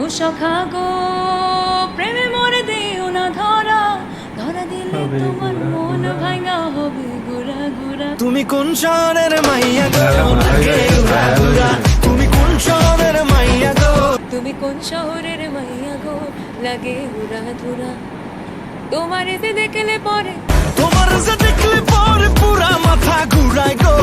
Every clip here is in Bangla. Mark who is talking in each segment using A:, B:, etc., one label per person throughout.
A: ও সখা গো প্রেমে মরে দিও না ধরা, ধরা দিলে তোমার মন ভাঙা হবে গুড়া গুড়া।
B: তুমি কোন শহরের মাইয়া গো, লাগে উড়া ধুরা। তুমি কোন শহরের মাইয়া গো,
A: তুমি কোন শহরের মাইয়া গো, লাগে উড়া ধুরা। তোমার এতে দেখলে পরে,
B: তোমার যে দেখলে পরে পুরা মাথা ঘুরায় গো,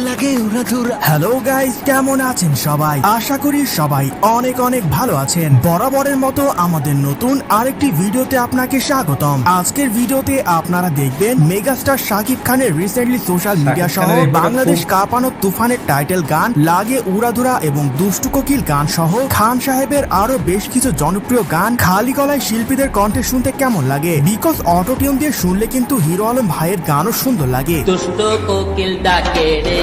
B: লাগে উড়া ধুরা।
C: হ্যালো গাইস, কেমন আছেন সবাই? আশা করি সবাই অনেক অনেক ভালো আছেন। বরাবরের মতো আমাদের নতুন আরেকটি ভিডিওতে আপনাকে স্বাগতম। আজকের ভিডিওতে আপনারা দেখবেন মেগাস্টার শাকিব খানের রিসেন্টলি সোশ্যাল মিডিয়া সহ বাংলাদেশ কাঁপানো তুফানের টাইটেল গান লাগে উড়াধুরা এবং দুষ্টু কোকিল গান সহ খান সাহেবের আরো বেশ কিছু জনপ্রিয় গান খালি গলায় শিল্পীদের কণ্ঠে শুনতে কেমন লাগে। বিকজ অটোটিউন দিয়ে শুনলে কিন্তু হিরো আলম ভাইয়ের গানও সুন্দর লাগে।
D: দুষ্ট কোকিল ডাকে রে,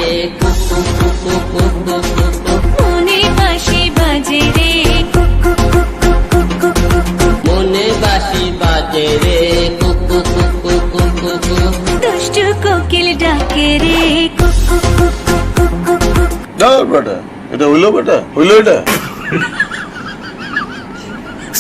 A: মনে বাঁশি বাজে রে,
D: মনে বাঁশি বাজে রে,
A: দুষ্টু কোকিল ডাকে রে।
E: বেটা এটা হইলো, বেটা হইলো এটা।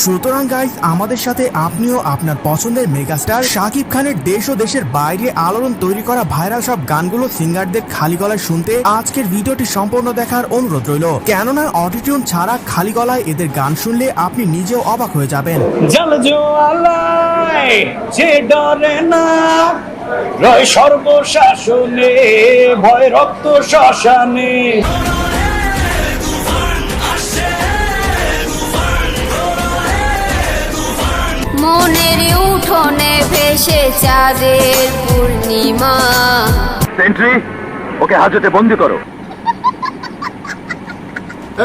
C: সুতরাং গাইস, আমাদের সাথে আপনিও আপনার পছন্দের মেগাস্টার শাকিব খানের দেশ ও দেশের বাইরে আলোড়ন তৈরি করা ভাইরাল সব গানগুলো সিঙ্গারদের খালি গলায় শুনতে আজকের ভিডিওটি সম্পূর্ণ দেখার অনুরোধ রইল। কেননা অটোটিউন ছাড়া খালি গলায় এদের গান শুনলে আপনি নিজেও অবাক হয়ে যাবেন।
F: জল জোয়ালায় যে ডরে না, রয় সর্বশাসনে, ভয় রক্ত শ্মশানে।
G: মনের উঠোনে ভেসে চাঁদের পূর্ণিমা।
E: সেন্ট্রি ওকে হাজতে বন্দি করো।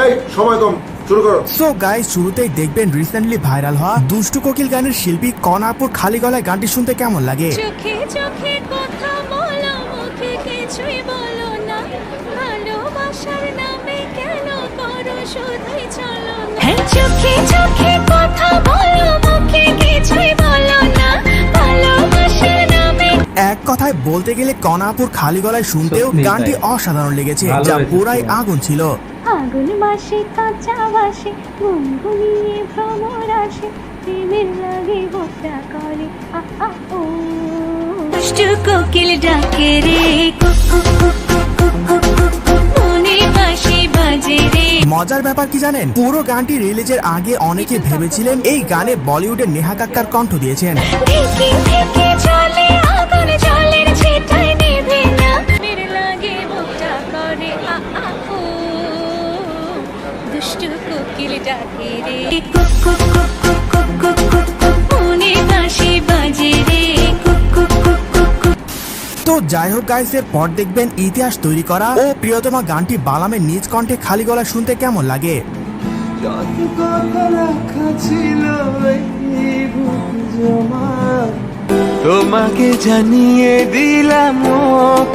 H: এই সময় কম, শুরু করো।
C: সো গাইস, শুরুতেই দেখবেন রিসেন্টলি ভাইরাল হওয়া দুষ্টু কোকিল গানের শিল্পী কণাপুর খালি গলায় গানটি শুনতে কেমন লাগে।
A: চোখে চোখে কথা বলো, মুখে কিছুই বলো না, ভালোবাসার নামে কেন করো শুধুই চলো না। হ্যাঁ, চোখে চোখে কথা বলো, মুখে কিছুই বলো না, ভালোবাসার নামে।
C: এক কথায় বলতে গেলে কণাপুর খালি গলায় শুনতেও গানটি অসাধারণ লেগেছে, যা পুরাই আগুন ছিল।
A: আগুন বাসে কাঁচা বাসে, গুনগুনিয়ে ভ্রমর আসে, প্রেমের লাগে গোটা করে আ আ ও। দুষ্টু কোকিল ডাকে রে, মনে বাঁশি বাজে রে।
C: মজার ব্যাপার কি জানেন, পুরো গানটি রিলিজের আগে অনেকে ভেবেছিলেন এই গানে বলিউডের নেহা কাক্কার কণ্ঠ দিয়েছেন।
A: থেকে থেকে চলে আগুন, জলের ছিটায় নেভে না, প্রেমের লাগে গোটা করে আ আ ও। দুষ্টু কোকিল ডাকে রে, মনে বাঁশি বাজে রে।
C: তো যাই হোক গাইস, এর পর দেখবেন ইতিহাস তৈরি করা ও প্রিয়তমা গানটি বালামের নিজ কণ্ঠে খালি গলা শুনতে কেমন লাগে।
B: তোমাকে জানিয়ে দিলাম ও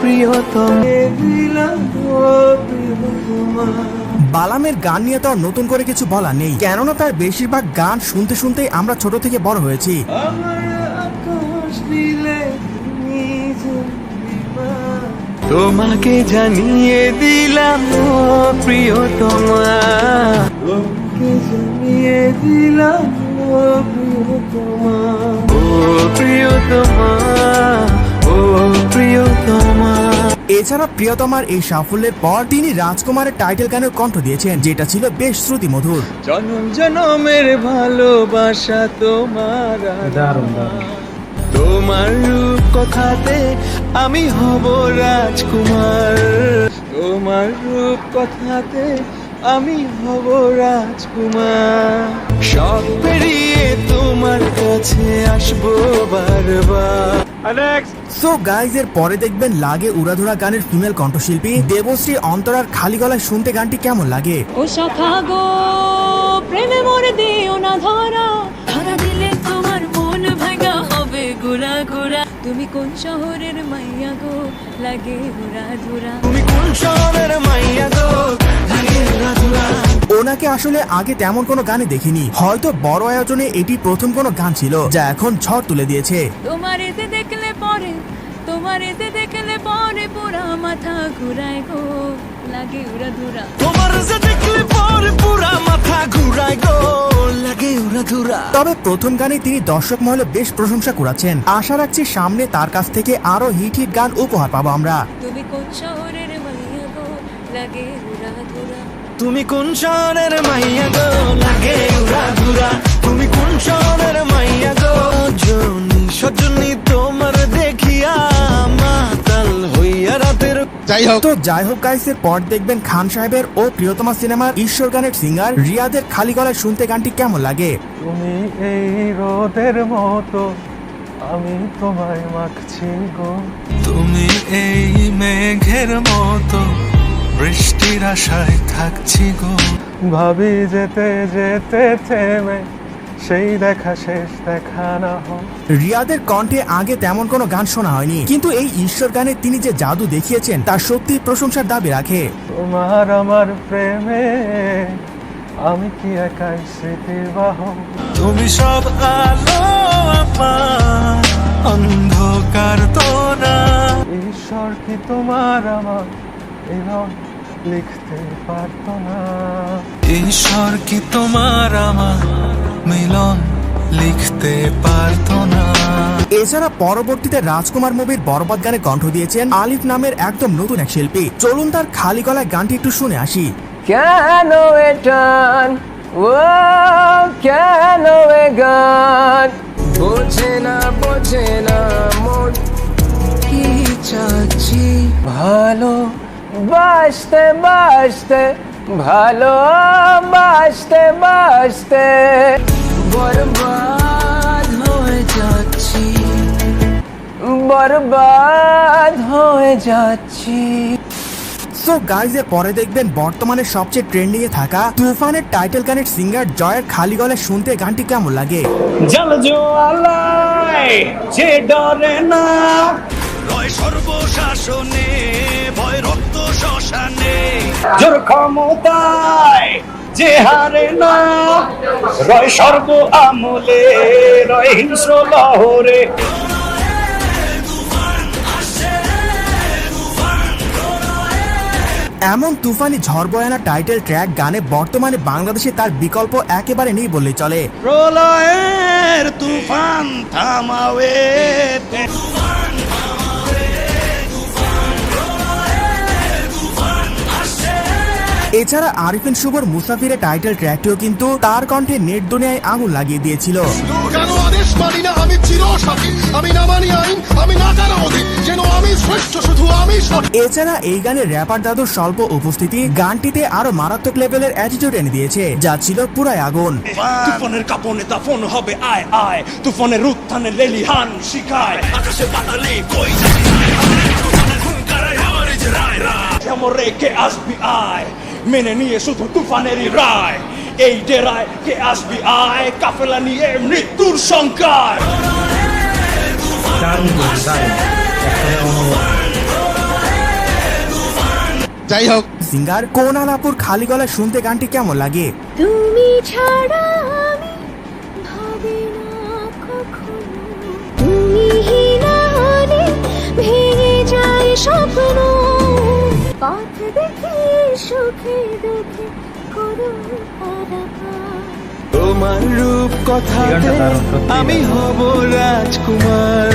B: প্রিয়তম, দিলাম ও প্রিয়তমা।
C: বালামের গান নিয়ে তো আর নতুন করে কিছু বলা নেই, কেননা তার বেশিরভাগ গান শুনতে শুনতেই আমরা ছোট থেকে বড় হয়েছি।
B: তোমাকে জানিয়ে দিলাম ও প্রিয়তমা, তোমাকে জানিয়ে দিলাম ও প্রিয়তমা, ও প্রিয়তমা, ও প্রিয়তমা।
C: এছাড়া প্রিয়তমার এই সাফল্যের পর তিনি রাজকুমারের টাইটেল গানের কণ্ঠ দিয়েছেন, যেটা ছিল বেশ শ্রুতিমধুর।
B: জনম জনমের ভালোবাসা তোমার, তোমার রূপ কথাতে আমি হব রাজকুমার, তোমার রূপ কথাতে আমি হব রাজকুমার। সব পেরিয়ে তোমার কাছে আসবো বারবার।
C: সো গাইজ, এর পরে দেখবেন লাগে উড়াধুরা গানের ফিমেল কণ্ঠশিল্পী দেবশ্রী অন্তরার খালি গলায় শুনতে গানটি কেমন লাগে।
A: ও সখা গো প্রেমে মরে দিও না ধরা, ধরা দিলে তোমার মন ভাঙা হবে গুড়া গুড়া। তুমি কোন শহরের মাইয়া গো, লাগে উড়া ধুরা।
B: তুমি কোন শহরের মাইয়া গো, লাগে উড়া ধুরা।
C: ওনাকে আসলে আগে তেমন কোনো গানে দেখিনি, হয়তো বড় আয়োজনে এটি প্রথম কোনো গান ছিল যা এখন ঝড় তুলে দিয়েছে।
A: তোমার এতে দেখলে পরে, তোমার এতে দেখলে পরে পুরা মাথা ঘুরায় গো, লাগে উড়া ধুরা।
B: তোমার যে দেখলে পরে পুরা মাথা ঘুরায় গো, উড়াধুরা।
C: তবে প্রথম গানে তিনি দর্শক মহলে বেশ প্রশংসা কুড়াচ্ছেন। আশা রাখছি সামনে তার কাছ থেকে আরো হিট হিট গান উপহার পাবো আমরা।
A: তুমি কোন শহরের মাইয়া গো লাগে উড়াধুরা
B: তুমি কোন শহরের মাইয়া গো লাগে উড়াধুরা। তুমি কোন শহরের মাইয়া গো জনি সজনি তোমার দেখিয়া মাতাল হইয়া রাতের।
C: যাই হোক গাইস, এর পর দেখবেন খান সাহেবের ও প্রিয়তমা সিনেমার ঈশ্বর গানের সিঙ্গার রিয়াদের খালি গলায় শুনতে গানটি কেমন লাগে।
I: তুমি এই রোদের মতো আমি তোমায় মাখছি গো,
B: তুমি এই মেঘের মতো বৃষ্টির আশায় থাকছি গো।
I: ভাবি যেতে যেতে থেমে সেই দেখা শেষ দেখা না হোক।
C: রিয়াদের কণ্ঠে আগে তেমন কোনো গান শোনা হয়নি, কিন্তু এই ঈশ্বর গানে তিনি যে জাদু দেখিয়েছেন তা সত্যি প্রশংসার দাবি রাখে।
I: তোমার আমার প্রেমে আমি কি একাই স্মৃতির বাহক।
B: তুমি সব আলো আমার অন্ধকার তো না।
I: ঈশ্বর কি তোমার আমার এই রং লিখতে পারতো না।
B: ঈশ্বর কি তোমার আমার মিলন লিখতে পারতো না।
C: এছাড়া পরবর্তীতে রাজকুমার মুভির বরবাদ গানে কণ্ঠ দিয়েছেন আলিফ নামের একদম নতুন এক শিল্পী। চলুন তার খালি গলায় গানটি একটু শুনে আসি।
J: কেন এটান ও কেন এ গান বোঝে না মন কি চাচ্ছি। ভালো বাসতে বাসতে ভালো বাসতে বাসতে বরবাদ হয়ে যাচ্ছি, বরবাদ হয়ে যাচ্ছি।
C: সো গাইজ, এর পরে দেখবেন বর্তমানে সবচেয়ে ট্রেন্ডিং এ থাকা তুফানের টাইটেল গানের সিঙ্গার জয়ের খালি গলায় শুনতে গানটি কেমন লাগে।
F: জল জোয়ালায় যে ডরে না,
B: রয় সর্বশাসনে ভয় রক্ত শ্মশানে।
F: জোর ক্ষমতায় যে হারে না, রয় সর্ব আমলে রয় হিংস্র লহরে।
C: এমন তুফানি ঝড় বয়ানা টাইটেল ট্র্যাক গানে বর্তমানে বাংলাদেশে তার বিকল্প একেবারে নেই বললেই চলে।
B: প্রলয়ের তুফান থামাওয়ে।
C: এছাড়া আরিফিন শুভর মুসাফিরের টাইটেল ট্র্যাকটিও কিন্তু তার কণ্ঠে নেট দুনিয়ায় আগুন লাগিয়ে দিয়েছিল।
H: কেন আদেশ মানি না আমি চিরসাথী, আমি না মানি আইন, আমি না জানা অধিক, যেন আমি শ্রেষ্ঠ শুধু আমি সঠিক।
C: এছাড়া এই গানে র্যাপার দাদুর স্বল্প উপস্থিতি গানটিতে আরো মারাত্মক লেভেলের অ্যাটিটিউড এনে দিয়েছে, যা ছিল পুরাই আগুন।
F: তুফানের কাপনে দাফন হবে আয় আয়, তুফানের উত্থানে লেলিহান শিখায়। আকাশে পাতালে কই যাবি তুফানের হুঙ্কারায় আমার যে রায় রায়। কেমন রেখে আসবি আয়, মেনে নিয়ে শুধু তুফানেরই রায়। এই ডেরায় কে আসবি আয়, কাফেলা নিয়ে মৃত্যুর শঙ্কায়।
H: যাই হোক,
C: সিঙ্গার কোনালাপুর খালি গলায় শুনতে গানটি কেমন লাগে।
A: তুমি ছাড়া আমি ভাবি না কখনো, তুমি হীনা হলে ভেঙে যায় স্বপ্ন। পথ দেখে সুখে দুঃখে করো পারাপার।
B: তোমার রূপ কথাতে আমি হব রাজকুমার।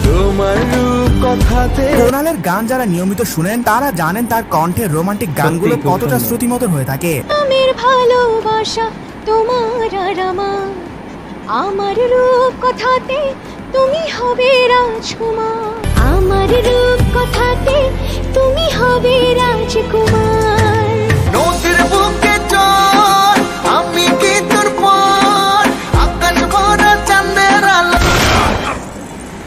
B: তোমার রূপ কথাতে।
C: কোনালের গান যারা নিয়মিত শুনেন তারা জানেন তার কণ্ঠের রোমান্টিক গানগুলো কতটা শ্রুতিমধুর হয়ে থাকে।
A: আমের ভালোবাসা তোমার আর আমার, আমার রূপ কথাতে তুমি হবে রাজকুমার। আমার রূপ কথাতে তুমি হবে রাজকুমার।